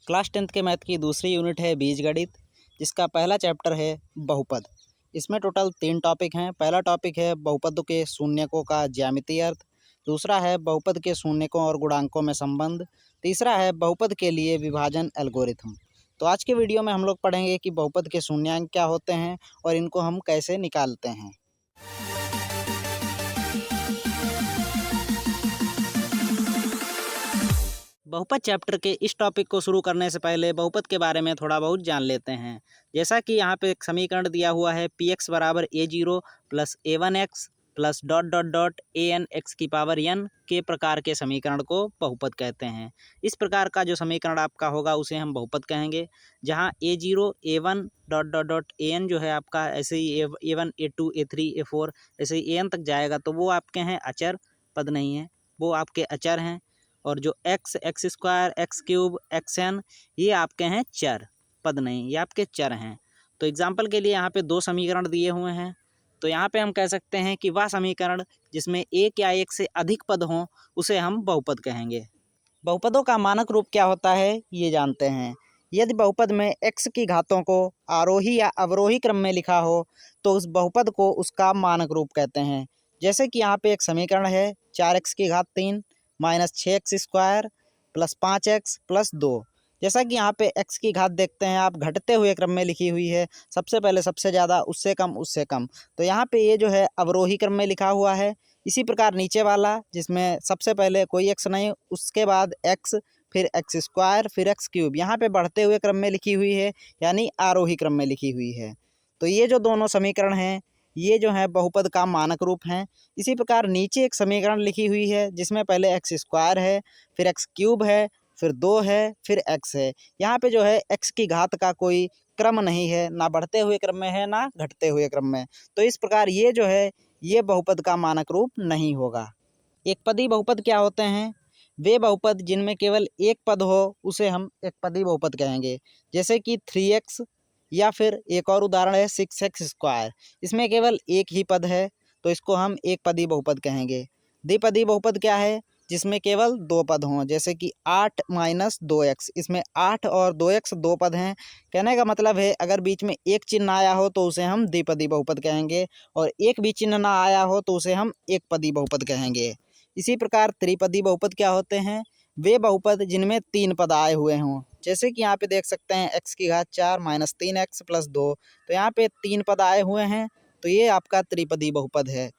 Class 10th के math की दूसरी यूनिट है बीजगणित, जिसका पहला चैप्टर है बहुपद। इसमें टोटल 3 टॉपिक हैं। पहला टॉपिक है बहुपद के शून्यकों का ज्यामितीय अर्थ, दूसरा है बहुपद के शून्यकों और गुणांकों में संबंध, तीसरा है बहुपद के लिए विभाजन एल्गोरिथम। तो आज के वीडियो में हम लोग पढ़ेंगे कि बहुपद के शून्यांक क्या होते हैं और इनको हम कैसे निकालते हैं। बहुपद चैप्टर के इस टॉपिक को शुरू करने से पहले बहुपद के बारे में थोड़ा बहुत जान लेते हैं। जैसा कि यहाँ पे एक समीकरण दिया हुआ है px बराबर a0 plus a1x plus dot dot dot an x की पावर n के प्रकार के समीकरण को बहुपद कहते हैं। इस प्रकार का जो समीकरण आपका होगा उसे हम बहुपद कहेंगे, जहाँ a0 a1 dot dot dot an जो है आपका ऐसे ही a1 a2 a3 a4 ऐसे ही an तक जाएगा, तो वो आपके हैं अचर, पद नहीं है, वो आपके अचर हैं। और जो x square x cube x n ये आपके हैं चर, पद नहीं, ये आपके चर हैं। तो एग्जाम्पल के लिए यहाँ पे 2 समीकरण दिए हुए हैं। तो यहाँ पे हम कह सकते हैं कि वह समीकरण जिसमें एक या एक से अधिक पद हों उसे हम बहुपद कहेंगे। बहुपदों का मानक रूप क्या होता है ये जानते हैं। यदि बहुपद में x की घातों को आरोही या अवरोही क्रम में लिखा हो तो उस बहुपद को उसका मानक रूप कहते हैं। जैसे कि यहाँ पे एक समीकरण है 4x की घात 3 minus 6x square plus 5x plus 2। जैसा कि यहाँ पे x की घात देखते हैं आप घटते हुए क्रम में लिखी हुई है, सबसे पहले सबसे ज़्यादा, उससे कम, उससे कम। तो यहाँ पे ये जो है अवरोही क्रम में लिखा हुआ है। इसी प्रकार नीचे वाला जिसमें सबसे पहले कोई x नहीं, उसके बाद x, फिर एक्स स्क्वायर, फिर एक्स क्यूब, यहाँ पे बढ़ते हुए क्रम में लिखी हुई है, यानी आरोही क्रम में लिखी हुई है। तो ये जो दोनों समीकरण हैं ये जो है बहुपद का मानक रूप हैं। इसी प्रकार नीचे एक समीकरण लिखी हुई है जिसमें पहले एक्स स्क्वायर है, फिर एक्स क्यूब है, फिर 2 है, फिर एक्स है। यहाँ पे जो है एक्स की घात का कोई क्रम नहीं है, ना बढ़ते हुए क्रम में है ना घटते हुए क्रम में। तो इस प्रकार ये जो है ये बहुपद का मानक रूप नहीं होगा। एक पदी बहुपद क्या होते हैं? वे बहुपद जिनमें केवल एक पद हो उसे हम एक पदी बहुपद कहेंगे। जैसे कि 3x, या फिर एक और उदाहरण है 6x स्क्वायर, इसमें केवल एक ही पद है तो इसको हम एक पदी बहुपद कहेंगे। द्विपदी बहुपद क्या है? जिसमें केवल 2 पद हों, जैसे कि 8 माइनस 2x, इसमें 8 और 2x 2 पद हैं। कहने का मतलब है अगर बीच में एक चिन्ह आया हो तो उसे हम द्विपदी बहुपद कहेंगे, और एक भी चिन्ह ना आया हो तो उसे हम एक पदी बहुपद कहेंगे। इसी प्रकार त्रिपदी बहुपद क्या होते हैं? वे बहुपद जिनमें 3 पद आए हुए हों, जैसे कि यहाँ पे देख सकते हैं x की घात 4 माइनस 3x प्लस 2, तो यहाँ पे 3 पद आए हुए हैं, तो ये आपका त्रिपदी बहुपद है।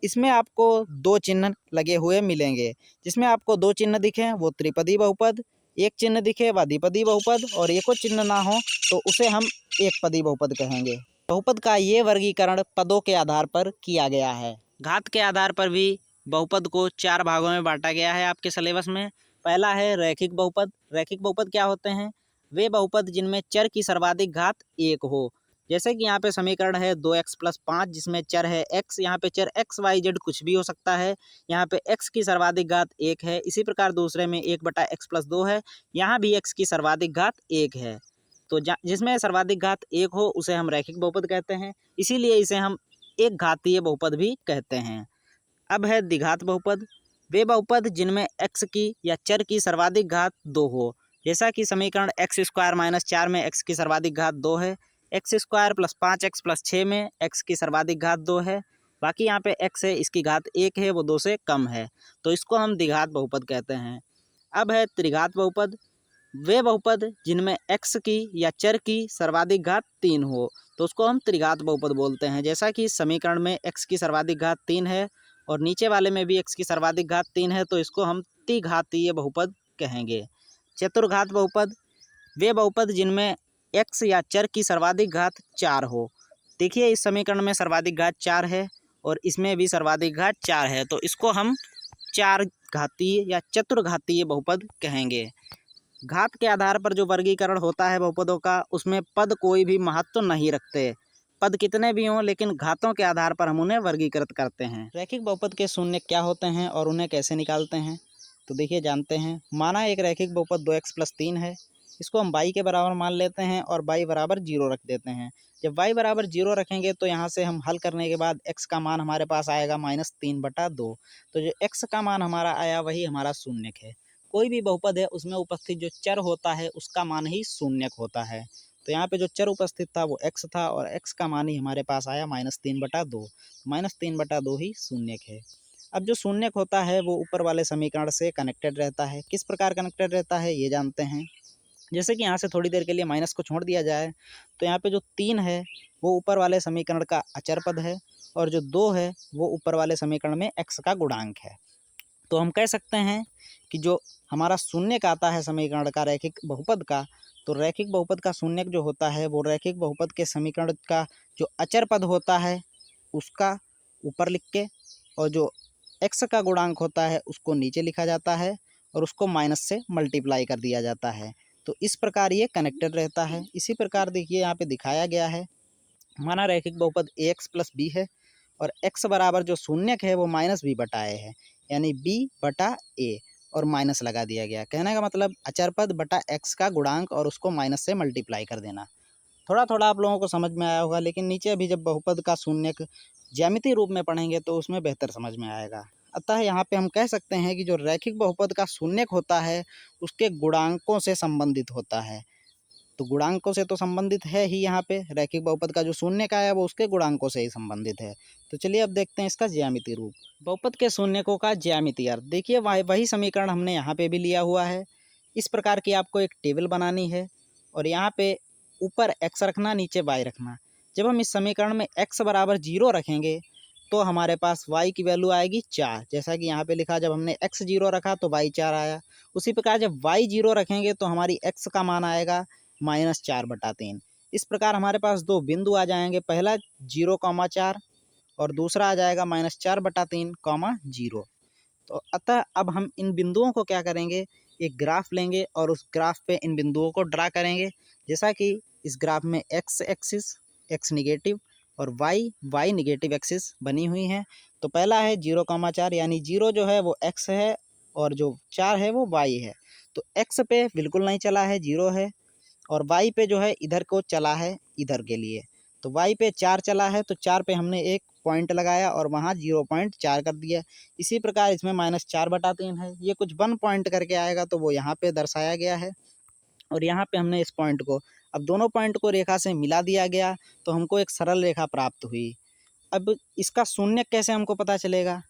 इसमें आपको 2 चिन्ह लगे हुए मिलेंगे। जिसमें आपको 2 चिन्ह दिखें वो त्रिपदी बहुपद, एक चिन्ह दिखे वह द्विपदी बहुपद, और एको चिन्ह ना हो तो उसे हम एक पदी बहुपद कहेंगे। बहुपद का ये वर्गीकरण पदों के आधार पर किया गया है। घात के आधार पर भी बहुपद को 4 भागों में बांटा गया है आपके सिलेबस में। पहला है रैखिक बहुपद। रैखिक बहुपद क्या होते हैं? वे बहुपद जिनमें चर की सर्वाधिक घात 1 हो। जैसे कि यहाँ पे समीकरण है 2x प्लस 5, जिसमें चर है x, यहाँ पे चर x y z कुछ भी हो सकता है, यहाँ पे x की सर्वाधिक घात 1 है। इसी प्रकार दूसरे में 1/x प्लस 2 है, यहाँ भी x की सर्वाधिक घात 1 है। तो जिसमें सर्वाधिक घात 1 हो उसे हम रैखिक बहुपद कहते हैं, इसीलिए इसे हम एक घातीय बहुपद भी कहते हैं। अब है द्विघात बहुपद। वे बहुपद जिनमें x की या चर की सर्वाधिक घात 2 हो। जैसा कि समीकरण एक्स स्क्वायर माइनस 4 में x की सर्वाधिक घात 2 है, x square plus 5x plus 6 में x की सर्वाधिक घात 2 है, बाकी यहाँ पे x है इसकी घात 1 है, वो 2 से कम है, तो इसको हम द्विघात बहुपद कहते हैं। अब है त्रिघात बहुपद। वे बहुपद जिनमें x की या चर की सर्वाधिक घात 3 हो तो उसको हम त्रिघात बहुपद बोलते हैं। जैसा कि समीकरण में x की सर्वाधिक घात 3 है और नीचे वाले में भी x की सर्वाधिक घात 3 है, तो इसको हम त्रिघातीय बहुपद कहेंगे। चतुर्घात बहुपद। वे बहुपद जिनमें x या चर की सर्वाधिक घात 4 हो। देखिए इस समीकरण में सर्वाधिक घात 4 है और इसमें भी सर्वाधिक घात 4 है, तो इसको हम 4 घातीय या चतुर्घातीय बहुपद कहेंगे। घात के आधार पर जो वर्गीकरण होता है बहुपदों का, उसमें पद कोई भी महत्व नहीं रखते। पद कितने भी हों लेकिन घातों के आधार पर हम उन्हें वर्गीकृत करते हैं। रैखिक बहुपद के शून्य क्या होते हैं और उन्हें कैसे निकालते हैं, तो देखिए जानते हैं। माना एक रैखिक बहुपद 2x प्लस 3 है, इसको हम y के बराबर मान लेते हैं और y बराबर 0 रख देते हैं। जब y बराबर 0 रखेंगे तो यहाँ से हम हल करने के बाद x का मान हमारे पास आएगा -3/2। तो जो x का मान हमारा आया वही हमारा शून्य है। कोई भी बहुपद है उसमें उपस्थित जो चर होता है उसका मान ही शून्यक होता है। तो यहाँ पे जो चर उपस्थित था वो x था और x का मान ही हमारे पास आया -3/2। -3/2 ही शून्यक है। अब जो शून्यक होता है वो ऊपर वाले समीकरण से कनेक्टेड रहता है। किस प्रकार कनेक्टेड रहता है ये जानते हैं। जैसे कि यहाँ से थोड़ी देर के लिए माइनस को छोड़ दिया जाए तो यहाँ पे जो 3 है वो ऊपर वाले समीकरण का अचर पद है और जो 2 है वो ऊपर वाले समीकरण में x का गुणांक है। तो हम कह सकते हैं कि जो हमारा शून्यक आता है समीकरण का रैखिक बहुपद का, तो रैखिक बहुपद का शून्यक जो होता है वो रैखिक बहुपद के समीकरण का जो अचर पद होता है उसका ऊपर लिख के और जो x का गुणांक होता है उसको नीचे लिखा जाता है और उसको माइनस से मल्टीप्लाई कर दिया जाता है। तो इस प्रकार ये कनेक्टेड रहता है। इसी प्रकार देखिए यहाँ पे दिखाया गया है, हमारा रैखिक बहुपद ax + b है और x बराबर जो शून्यक है वो -b/a है, यानी b/a और माइनस लगा दिया गया। कहने का मतलब अचर पद बटा x का गुणांक और उसको माइनस से मल्टीप्लाई कर देना। थोड़ा थोड़ा आप लोगों को समझ में आया होगा, लेकिन नीचे अभी जब बहुपद का शून्यक ज्यामितीय रूप में पढ़ेंगे तो उसमें बेहतर समझ में आएगा। अतः यहाँ पे हम कह सकते हैं कि जो रैखिक बहुपद का शून्यक होता है उसके गुणांकों से संबंधित होता है। तो गुणांकों से तो संबंधित है ही, यहाँ पे रैखिक बहुपद का जो शून्यक आया वो उसके गुणांकों से ही संबंधित है। तो चलिए अब देखते हैं इसका ज्यामितीय रूप। बहुपद के शून्यकों का ज्यामितीय अर्थ देखिए, वही समीकरण हमने यहाँ पे भी लिया हुआ है। इस प्रकार की आपको एक टेबल बनानी है और यहाँ पे ऊपर x रखना, नीचे y रखना। जब हम इस समीकरण में x = 0 रखेंगे तो हमारे पास y की वैल्यू आएगी 4। जैसा कि यहाँ पे लिखा, जब हमने x 0 रखा तो y 4 आया। उसी प्रकार जब y 0 रखेंगे तो हमारी x का मान आएगा -4/3। इस प्रकार हमारे पास दो बिंदु आ जाएंगे, पहला 0,4 और दूसरा आ जाएगा -4/3, 0। तो अतः अब हम इन बिंदुओं को क्या करेंगे, एक ग्राफ लेंगे और उस ग्राफ पे इन बिंदुओं को ड्रा करेंगे। जैसा कि इस ग्राफ में x एक्सिस x निगेटिव और y निगेटिव एक्सिस बनी हुई हैं। तो पहला है 0,4, यानी 0 जो है वो x है और जो 4 है वो y है। तो x पे बिल्कुल नहीं चला है, 0 है, और y पे जो है इधर को चला है, इधर के लिए। तो y पे 4 चला है तो 4 पे हमने एक पॉइंट लगाया और वहाँ 0.4 कर दिया। इसी प्रकार इसमें -4/3 है, ये कुछ 1 पॉइंट करके आएगा तो वो यहाँ पे दर्शाया गया है और यहाँ पे हमने इस पॉइंट को, अब दोनों पॉइंट को रेखा से मिला दिया गया तो हमको एक सरल रेखा प्राप्त हुई। अब इसका शून्यक कैसे हमको पता चलेगा।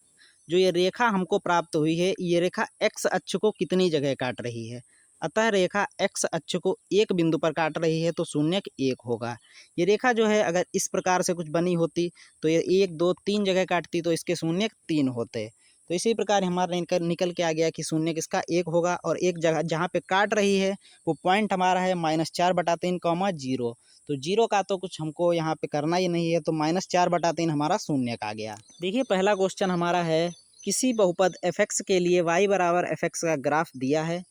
जो ये रेखा हमको प्राप्त हुई है, ये रेखा x अक्ष को कितनी जगह काट रही है। अतः रेखा x अक्ष को एक बिंदु पर काट रही है तो शून्यक 1 होगा। ये रेखा जो है अगर इस प्रकार से कुछ बनी होती तो ये 1, 2, 3 जगह काटती तो इसके शून्यक 3 होते। तो इसी प्रकार हमारा निकल के आ गया कि शून्यक इसका 1 होगा और एक जगह जहाँ पे काट रही है वो पॉइंट हमारा है -4/3, 0। तो 0 का तो कुछ हमको यहाँ पे करना ही नहीं है, तो -4/3 हमारा शून्यक आ गया। देखिए पहला क्वेश्चन हमारा है, किसी बहुपद fx के लिए y = fx का ग्राफ दिया है।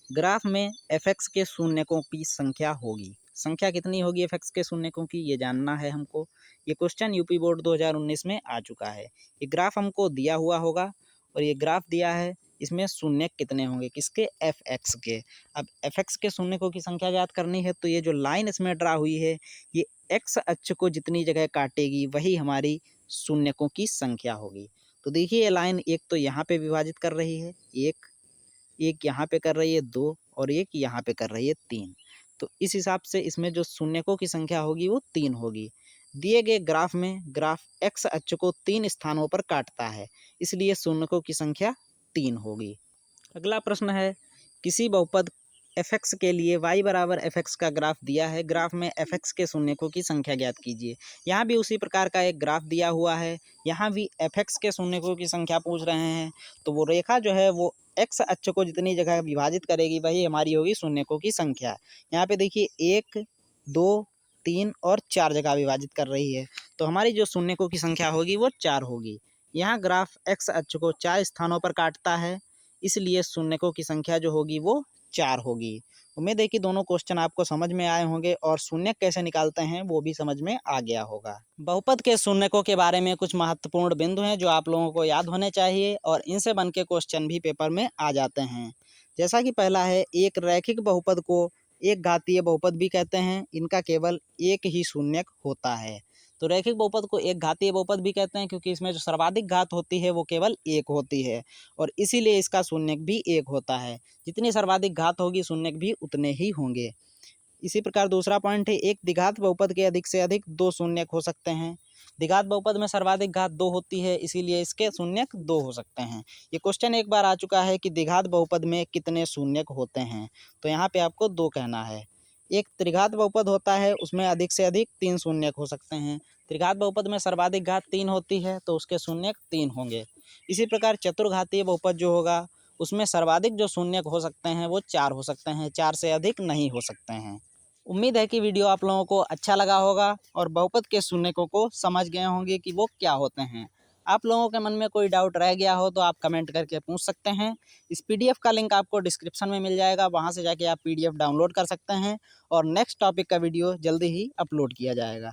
ग्राफ में fx के शून्यकों की संख्या होगी। संख्या कितनी होगी fx के शून्यकों की, ये जानना है हमको। ये क्वेश्चन यूपी बोर्ड 2019 में आ चुका है। ये ग्राफ हमको दिया हुआ होगा और ये ग्राफ दिया है, इसमें शून्यक कितने होंगे, किसके, fx के। अब fx के शून्यकों की संख्या ज्ञात करनी है तो ये जो लाइन इसमें ड्रा हुई है ये x अक्ष को जितनी जगह काटेगी वही हमारी शून्यकों की संख्या होगी। तो देखिए ये लाइन एक तो यहाँ पे विभाजित कर रही है, एक यहाँ पे कर रही है 2 और एक यहाँ पे कर रही है 3। तो इस हिसाब से इसमें जो शून्यकों की संख्या होगी वो 3 होगी। दिए गए ग्राफ में ग्राफ x अक्ष को 3 स्थानों पर काटता है, इसलिए शून्यकों की संख्या 3 होगी। अगला प्रश्न है, किसी बहुपद fx के लिए y = fx का ग्राफ दिया है। ग्राफ में fx के शून्यकों की संख्या ज्ञात कीजिए। यहाँ भी उसी प्रकार का एक ग्राफ दिया हुआ है, यहाँ भी fx के शून्यकों की संख्या पूछ रहे हैं। तो वो रेखा जो है वो x अक्ष को जितनी जगह विभाजित करेगी वही हमारी होगी शून्यकों की संख्या। यहाँ पे देखिए 1, 2, 3 और 4 जगह विभाजित कर रही है, तो हमारी जो शून्यकों की संख्या होगी वो 4 होगी। यहाँ ग्राफ x अक्ष को 4 स्थानों पर काटता है, इसलिए शून्यकों की संख्या जो होगी वो 4 होगी। उम्मीद है कि दोनों क्वेश्चन आपको समझ में आए होंगे और शून्यक कैसे निकालते हैं वो भी समझ में आ गया होगा। बहुपद के शून्यकों के बारे में कुछ महत्वपूर्ण बिंदु हैं जो आप लोगों को याद होने चाहिए और इनसे बन के क्वेश्चन भी पेपर में आ जाते हैं। जैसा कि पहला है, एक रैखिक बहुपद को एक घातीय बहुपद भी कहते हैं। इनका केवल एक ही शून्यक होता है। तो रैखिक बहुपद को एक घातीय बहुपद भी कहते हैं, क्योंकि इसमें जो सर्वाधिक घात होती है वो केवल एक होती है और इसीलिए इसका शून्यक भी एक होता है। जितनी सर्वाधिक घात होगी शून्यक भी उतने ही होंगे। इसी प्रकार दूसरा पॉइंट है, एक द्विघात बहुपद के अधिक से अधिक दो शून्यक हो सकते हैं। द्विघात बहुपद में सर्वाधिक घात 2 होती है, इसीलिए इसके शून्यक 2 हो सकते हैं। ये क्वेश्चन एक बार आ चुका है कि द्विघात बहुपद में कितने शून्यक होते हैं, तो यहाँ पे आपको 2 कहना है। एक त्रिघात बहुपद होता है, उसमें अधिक से अधिक 3 शून्यक हो सकते हैं। त्रिघात बहुपद में सर्वाधिक घात 3 होती है, तो उसके शून्यक 3 होंगे। इसी प्रकार चतुर्घातीय बहुपद जो होगा उसमें सर्वाधिक जो शून्यक हो सकते हैं वो 4 हो सकते हैं, 4 से अधिक नहीं हो सकते हैं। उम्मीद है कि वीडियो आप लोगों को अच्छा लगा होगा और बहुपद के शून्यकों को समझ गए होंगे कि वो क्या होते हैं। आप लोगों के मन में कोई डाउट रह गया हो तो आप कमेंट करके पूछ सकते हैं। इस पीडीएफ का लिंक आपको डिस्क्रिप्शन में मिल जाएगा, वहां से जाके आप पीडीएफ डाउनलोड कर सकते हैं और नेक्स्ट टॉपिक का वीडियो जल्दी ही अपलोड किया जाएगा।